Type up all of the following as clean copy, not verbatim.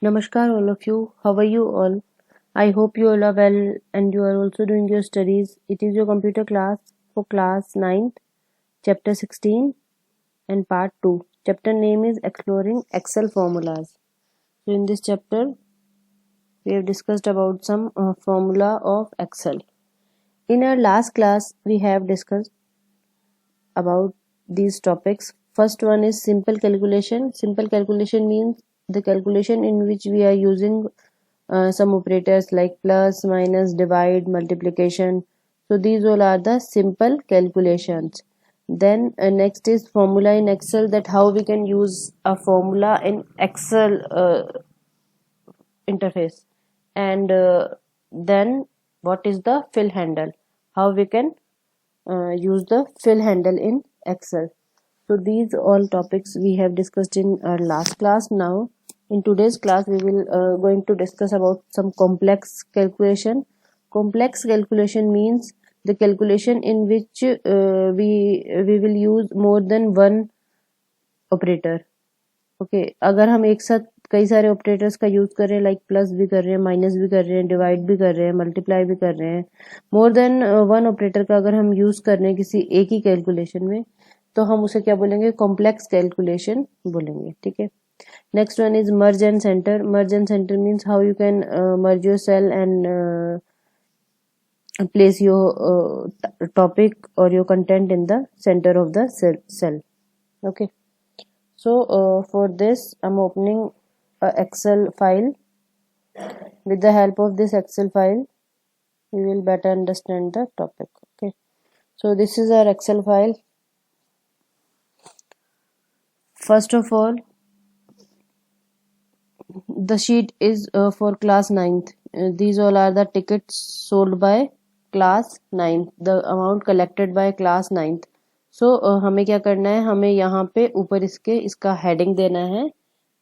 Namaskar all of you. How are you all? I hope you all are well and you are also doing your studies. It is your computer class for class 9th, chapter 16 and part 2. Chapter name is Exploring Excel Formulas. So in this chapter we have discussed about some formula of Excel. In our last class we have discussed about these topics. First one is simple calculation. Simple calculation means the calculation in which we are using some operators like plus, minus, divide, multiplication. So these all are the simple calculations. Then next is formula in Excel, that how we can use a formula in Excel interface. And then what is the fill handle, how we can use the fill handle in Excel. So these all topics we have discussed in our last class. Now in today's class we will going to discuss about some complex calculation. Complex calculation means the calculation in which we will use more than one operator. Okay अगर हम एक साथ कई सारे operators का use कर रहे हैं, लाइक प्लस भी कर रहे हैं, माइनस भी कर रहे हैं, डिवाइड भी कर रहे हैं, मल्टीप्लाई भी कर रहे हैं, मोर देन वन ऑपरेटर का अगर हम यूज कर रहे हैं किसी एक ही कैलकुलेशन में, तो हम उसे क्या बोलेंगे, कॉम्प्लेक्स कैलकुलेशन बोलेंगे. ठीक है. Next one is merge and center. Merge and center means how you can merge your cell and place your topic or your content in the center of the cell. Okay. So for this I'm opening a Excel file. With the help of this Excel file we will better understand the topic. Okay. So this is our Excel file. First of all, the sheet is for class 9th. These all are the tickets sold by class 9th, the amount collected by class 9th. सो हमें क्या करना है, हमें यहाँ पे ऊपर इसका heading देना है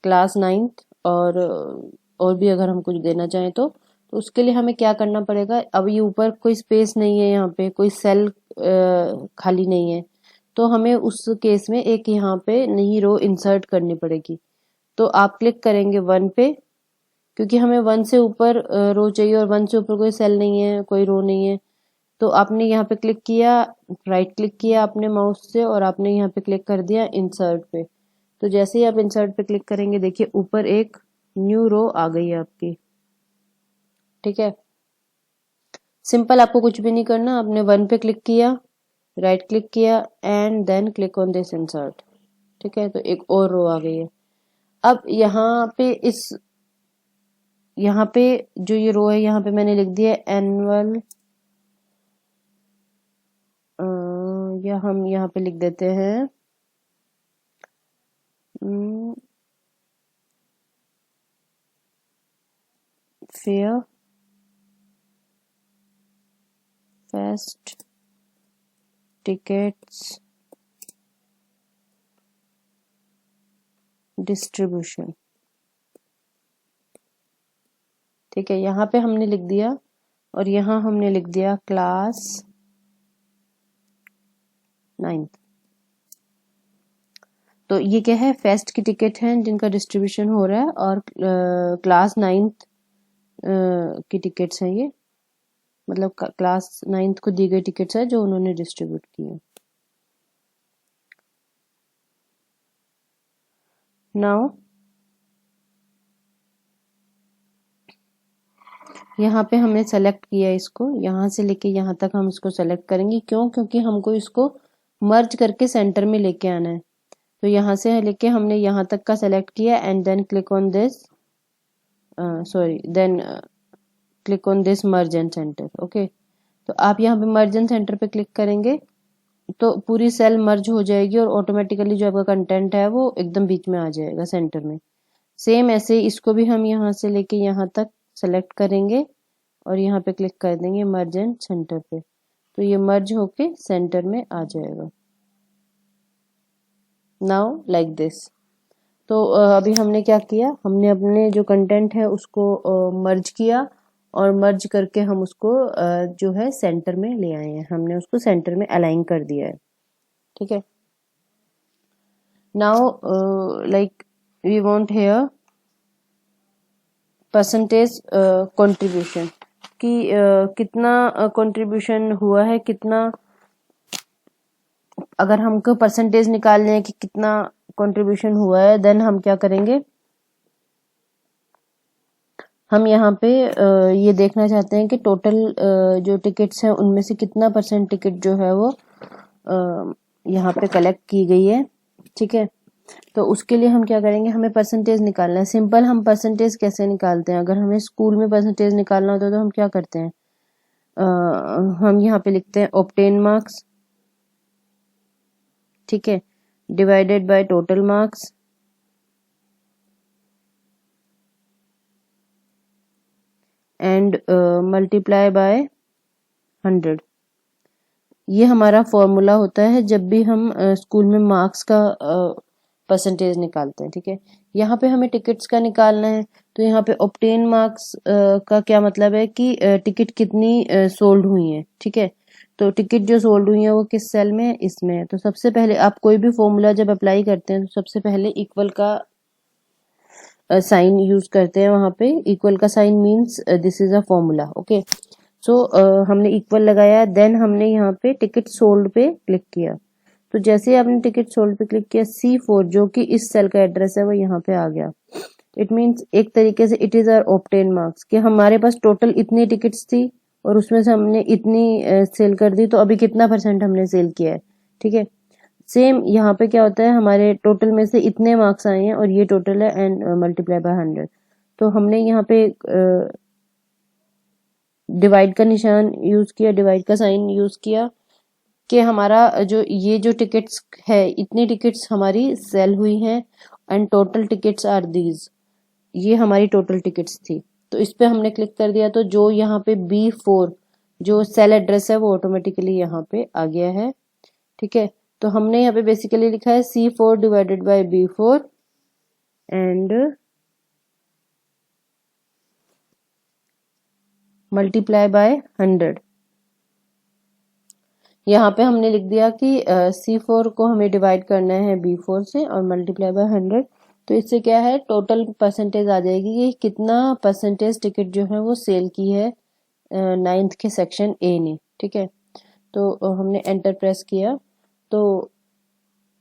क्लास 9th, और भी अगर हम कुछ देना चाहें तो उसके लिए हमें क्या करना पड़ेगा. अब ये ऊपर कोई स्पेस नहीं है, यहाँ पे कोई सेल खाली नहीं है, तो हमें उस केस में एक यहाँ पे नई रो इंसर्ट करनी पड़ेगी. तो आप क्लिक करेंगे 1 पे, क्योंकि हमें 1 से ऊपर रो चाहिए और 1 से ऊपर कोई सेल नहीं है, कोई रो नहीं है. तो आपने यहाँ पे क्लिक किया, राइट क्लिक किया अपने माउस से और आपने यहाँ पे क्लिक कर दिया इंसर्ट पे. तो जैसे ही आप इंसर्ट पे क्लिक करेंगे, देखिए ऊपर एक न्यू रो आ गई है आपकी. ठीक है. सिंपल, आपको कुछ भी नहीं करना. आपने 1 पे क्लिक किया, राइट क्लिक किया and then click on this insert. ठीक है. तो एक और रो आ गई है. अब यहाँ पे जो ये रो है, यहाँ पे मैंने लिख दिया एनुअल, या हम यहाँ पे लिख देते हैं फेयर फेस्ट टिकट्स डिस्ट्रीब्यूशन. ठीक है. यहाँ पे हमने लिख दिया और यहाँ हमने लिख दिया क्लास 9th. तो ये क्या है, फेस्ट की टिकट हैं जिनका डिस्ट्रीब्यूशन हो रहा है, और क्लास 9th की टिकट्स हैं ये, मतलब क्लास 9th को दी गई टिकट्स है जो उन्होंने डिस्ट्रीब्यूट की है. नाउ यहाँ पे हमने सेलेक्ट किया इसको, यहाँ से लेके यहाँ तक हम इसको सेलेक्ट करेंगे. क्यों? क्योंकि हमको इसको मर्ज करके सेंटर में लेके आना है. तो यहाँ से लेके हमने यहाँ तक का सेलेक्ट किया and then click on this then click on this merge and center. Okay. तो आप यहाँ पे मर्ज एंड सेंटर पे क्लिक करेंगे तो पूरी सेल मर्ज हो जाएगी और ऑटोमेटिकली जो आपका कंटेंट है वो एकदम बीच में आ जाएगा सेंटर में. सेम ऐसे इसको भी हम यहाँ से लेके यहाँ तक सेलेक्ट करेंगे और यहाँ पे क्लिक कर देंगे मर्ज एंड सेंटर पे, तो ये मर्ज होके सेंटर में आ जाएगा. Now like this. तो अभी हमने क्या किया, हमने अपने जो कंटेंट है उसको मर्ज किया और मर्ज करके हम उसको जो है सेंटर में ले आए हैं, हमने उसको सेंटर में अलाइन कर दिया है. ठीक है. Now like we want here percentage contribution कि कितना कंट्रीब्यूशन हुआ है, कितना, अगर हमको परसेंटेज निकालने है कि कितना कंट्रीब्यूशन हुआ है, देन हम क्या करेंगे, हम यहाँ पे ये देखना चाहते हैं कि टोटल जो टिकट्स हैं उनमें से कितना परसेंट टिकट जो है वो यहाँ पे कलेक्ट की गई है। ठीक है, तो उसके लिए हम क्या करेंगे, हमें परसेंटेज निकालना है। सिंपल हम परसेंटेज कैसे निकालते हैं, अगर हमें स्कूल में परसेंटेज निकालना होता है तो हम क्या करते हैं, हम यहाँ पे लिखते हैं ऑब्टेन मार्क्स, ठीक है, divided by total marks and multiply by 100। ये हमारा फॉर्मूला होता है जब भी हम स्कूल में मार्क्स का परसेंटेज निकालते हैं। ठीक है, यहाँ पे हमें टिकट्स का निकालना है, तो यहाँ पे ऑब्टेन मार्क्स का क्या मतलब है कि टिकट कितनी सोल्ड हुई है। ठीक है, तो टिकट जो सोल्ड हुई है वो किस सेल में है, इसमें है। तो सबसे पहले आप कोई भी फॉर्मूला जब अप्लाई करते हैं तो सबसे पहले इक्वल का साइन यूज करते हैं। वहां पे इक्वल का sign means this is a formula. Okay, so हमने इक्वल लगाया, देन हमने यहाँ पे टिकट सोल्ड पे क्लिक किया। तो जैसे आपने टिकट सोल्ड पे क्लिक किया, C4 जो कि इस सेल का एड्रेस है वो यहाँ पे आ गया। इट मीन्स एक तरीके से it is our obtain marks कि हमारे पास टोटल इतनी टिकट्स थी और उसमें से हमने इतनी सेल कर दी, तो अभी कितना परसेंट हमने सेल किया है। ठीक है, सेम यहाँ पे क्या होता है, हमारे टोटल में से इतने मार्क्स आए हैं और ये टोटल है एंड मल्टीप्लाई बाय 100। तो हमने यहाँ पे डिवाइड का निशान यूज किया, डिवाइड का साइन यूज किया कि हमारा जो ये जो टिकट्स है, इतनी टिकट्स हमारी सेल हुई हैं and total tickets are these, ये हमारी टोटल टिकट्स थी। तो इस पे हमने क्लिक कर दिया, तो जो यहाँ पे B4 जो सेल एड्रेस है वो ऑटोमेटिकली यहाँ पे आ गया है। ठीक है, तो हमने यहाँ पे बेसिकली लिखा है C4 divided by B4 and multiply by 100। यहाँ पे हमने लिख दिया कि C4 को हमें डिवाइड करना है B4 से और मल्टीप्लाई बाय 100। तो इससे क्या है, टोटल परसेंटेज आ जाएगी कि कितना परसेंटेज टिकट जो है वो सेल की है 9th के सेक्शन A ने। ठीक है, तो हमने एंटर प्रेस किया, तो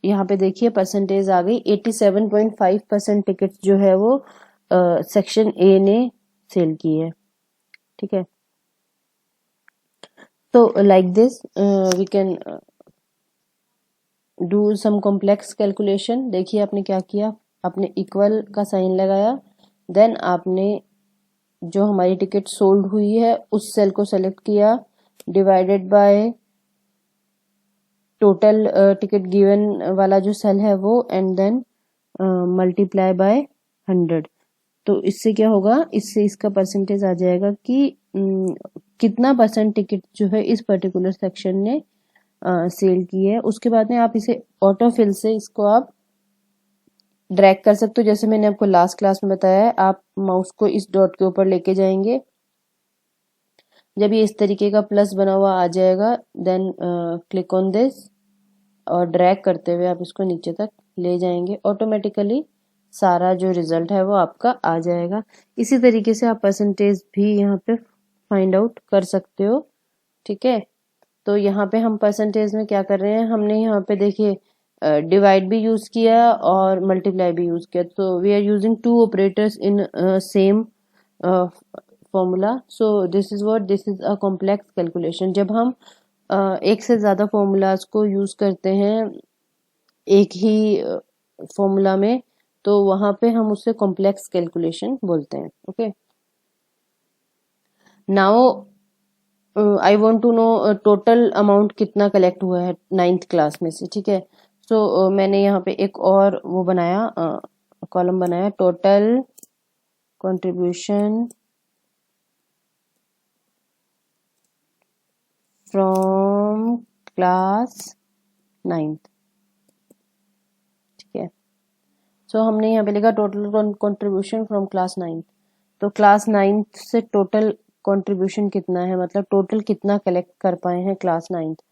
यहाँ पे देखिए परसेंटेज आ गई, 87.5% टिकट जो है वो सेक्शन A ने सेल की है। ठीक है, तो like this we can do some complex calculation. देखिए आपने क्या किया, आपने इक्वल का साइन लगाया, देन आपने जो हमारी टिकट सोल्ड हुई है उस सेल को सेलेक्ट किया, divided by total ticket given वाला जो सेल है वो, एंड देन मल्टीप्लाई बाय 100। तो इससे क्या होगा, इससे इसका परसेंटेज आ जाएगा कि कितना परसेंट टिकट जो है इस पर्टिकुलर सेक्शन ने सेल की है। उसके बाद में आप इसे ऑटो फिल से इसको आप ड्रैग कर सकते हो, जैसे मैंने आपको लास्ट क्लास में बताया है। आप माउस को इस डॉट के ऊपर लेके जाएंगे, जब ये इस तरीके का प्लस बना हुआ आ जाएगा, देन क्लिक ऑन दिस और ड्रैग करते हुए आप इसको नीचे तक ले जाएंगे, ऑटोमेटिकली सारा जो रिजल्ट है वो आपका आ जाएगा। इसी तरीके से आप परसेंटेज भी यहाँ पे फाइंड आउट कर सकते हो। ठीक है, तो यहाँ पे हम परसेंटेज में क्या कर रहे हैं, हमने यहाँ पे देखिए डिवाइड भी यूज किया और मल्टीप्लाई भी यूज किया। तो we are using two operators in same formula. So this is a complex calculation. जब हम एक से ज्यादा फॉर्मूलाज को यूज करते हैं एक ही फॉर्मूला में, तो वहां पे हम उससे कॉम्प्लेक्स कैलकुलेशन बोलते हैं। Okay, now I want to know total amount कितना कलेक्ट हुआ है 9th क्लास में से। ठीक है, सो मैंने यहाँ पे एक और वो बनाया, कॉलम बनाया, total contribution from class 9th। ठीक है, सो हमने यहाँ पे लिखा total contribution from class 9th। तो क्लास 9th से टोटल कंट्रीब्यूशन कितना है, मतलब टोटल कितना कलेक्ट कर पाए हैं क्लास 9th।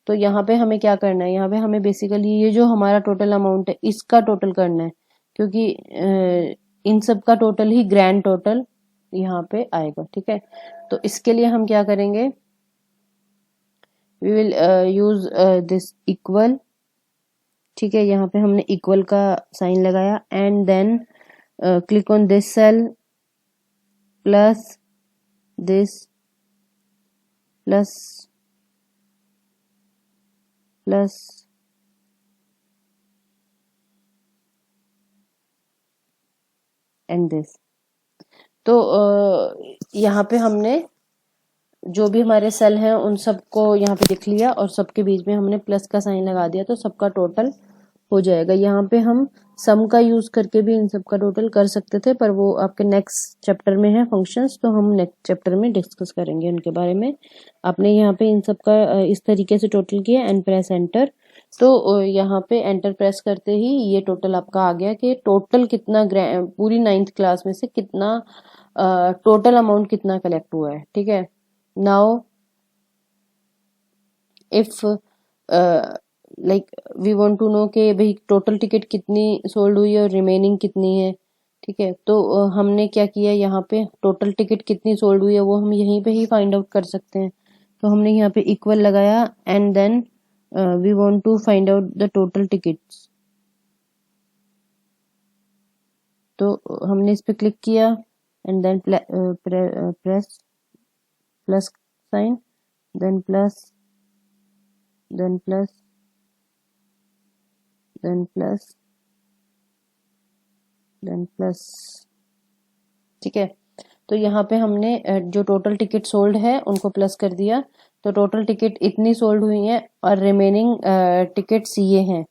तो यहाँ पे हमें क्या करना है, यहाँ पे हमें बेसिकली ये जो हमारा टोटल अमाउंट है इसका टोटल करना है, क्योंकि इन सब का टोटल ही ग्रैंड टोटल यहाँ पे आएगा। ठीक है, तो इसके लिए हम क्या करेंगे, we will use this equal. ठीक है, यहाँ पे हमने इक्वल का साइन लगाया and then click on this cell plus this plus plus and this. तो यहाँ पे हमने जो भी हमारे सेल हैं उन सबको यहाँ पे लिख लिया और सबके बीच में हमने प्लस का साइन लगा दिया, तो सबका टोटल हो जाएगा। यहाँ पे हम सम का यूज करके भी इन सब का टोटल कर सकते थे, पर वो आपके नेक्स्ट चैप्टर में है फंक्शंस, तो हम नेक्स्ट चैप्टर में डिस्कस करेंगे उनके बारे में। आपने यहाँ पे इन सब का इस तरीके से टोटल किया एंड प्रेस एंटर, तो यहाँ पे एंटर प्रेस करते ही ये टोटल आपका आ गया कि टोटल कितना पूरी 9th क्लास में से कितना टोटल अमाउंट कितना कलेक्ट हुआ है। ठीक है, now if like we want to know कि भाई टोटल टिकट कितनी सोल्ड हुई है और रिमेनिंग कितनी है। ठीक है, तो हमने क्या किया, यहाँ पे टोटल टिकट कितनी सोल्ड हुई है वो हम यहीं पे ही फाइंड आउट कर सकते हैं। तो हमने यहाँ पे इक्वल लगाया and then we want to find out the total tickets. तो हमने इस पे क्लिक किया and then press plus sign, then plus, then plus, then plus, then plus. ठीक है, तो यहाँ पे हमने जो टोटल टिकट सोल्ड है उनको प्लस कर दिया, तो टोटल टिकट इतनी सोल्ड हुई है और रिमेनिंग टिकट्स ये हैं।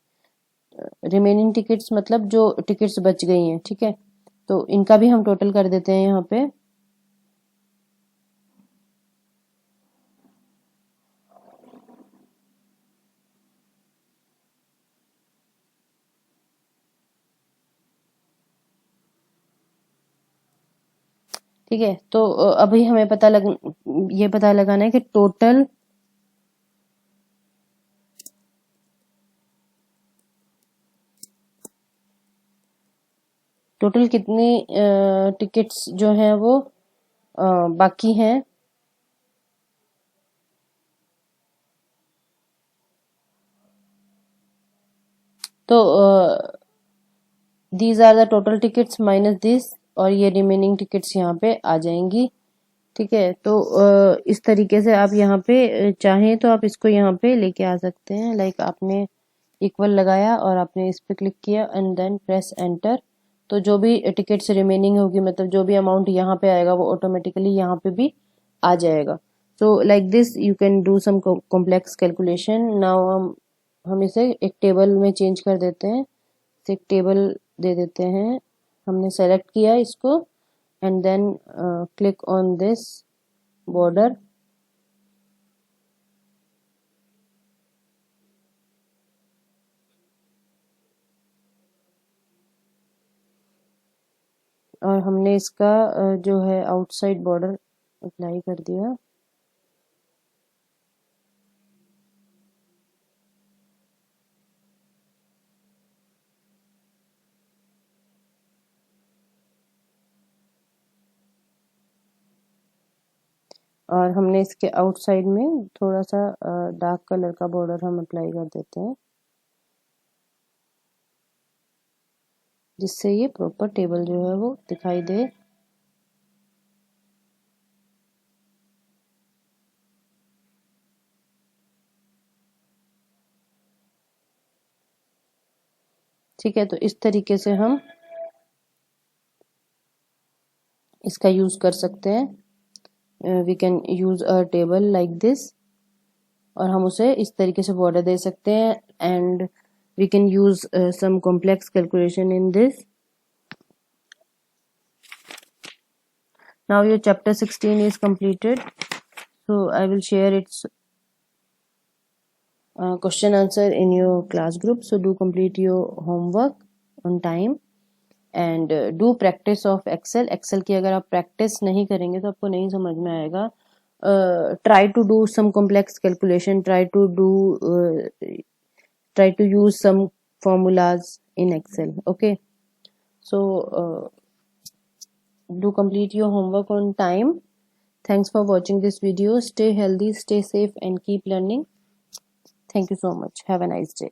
रिमेनिंग टिकट्स मतलब जो टिकट्स बच गई हैं। ठीक है, तो इनका भी हम टोटल कर देते हैं यहाँ पे। ठीक है, तो अभी हमें ये पता लगाना है कि टोटल कितनी टिकट्स जो हैं वो बाकी हैं। तो these are the total tickets minus this, और ये रिमेनिंग टिकट्स यहाँ पे आ जाएंगी। ठीक है, तो इस तरीके से आप यहाँ पे चाहें तो आप इसको यहाँ पे लेके आ सकते हैं। लाइक आपने इक्वल लगाया और आपने इस पे क्लिक किया एंड देन प्रेस एंटर, तो जो भी टिकट्स रिमेनिंग होगी, मतलब जो भी अमाउंट यहाँ पे आएगा वो ऑटोमेटिकली यहाँ पे भी आ जाएगा। So like this you can do some complex calculation. Now हम इसे एक टेबल में चेंज कर देते हैं, एक टेबल दे देते हैं। हमने सेलेक्ट किया इसको and then click on this border, और हमने इसका जो है आउटसाइड बॉर्डर अप्लाई कर दिया। और हमने इसके आउटसाइड में थोड़ा सा डार्क कलर का बॉर्डर हम अप्लाई कर देते हैं, जिससे ये प्रॉपर टेबल जो है वो दिखाई दे। ठीक है, तो इस तरीके से हम इसका यूज कर सकते हैं। We can use a table like this, और हम उसे इस तरीके से बॉर्डर दे सकते हैं and we can use some complex calculation in this. Now your chapter 16 is completed, so I will share its question answer in your class group. So do complete your homework on time and do practice of Excel की अगर आप practice नहीं करेंगे तो आपको नहीं समझ में आएगा। Try to do some complex calculation, try to use some formulas in Excel. Okay, so Do complete your homework on time. Thanks for watching this video. Stay healthy, stay safe, and keep learning. Thank you so much. Have a nice day.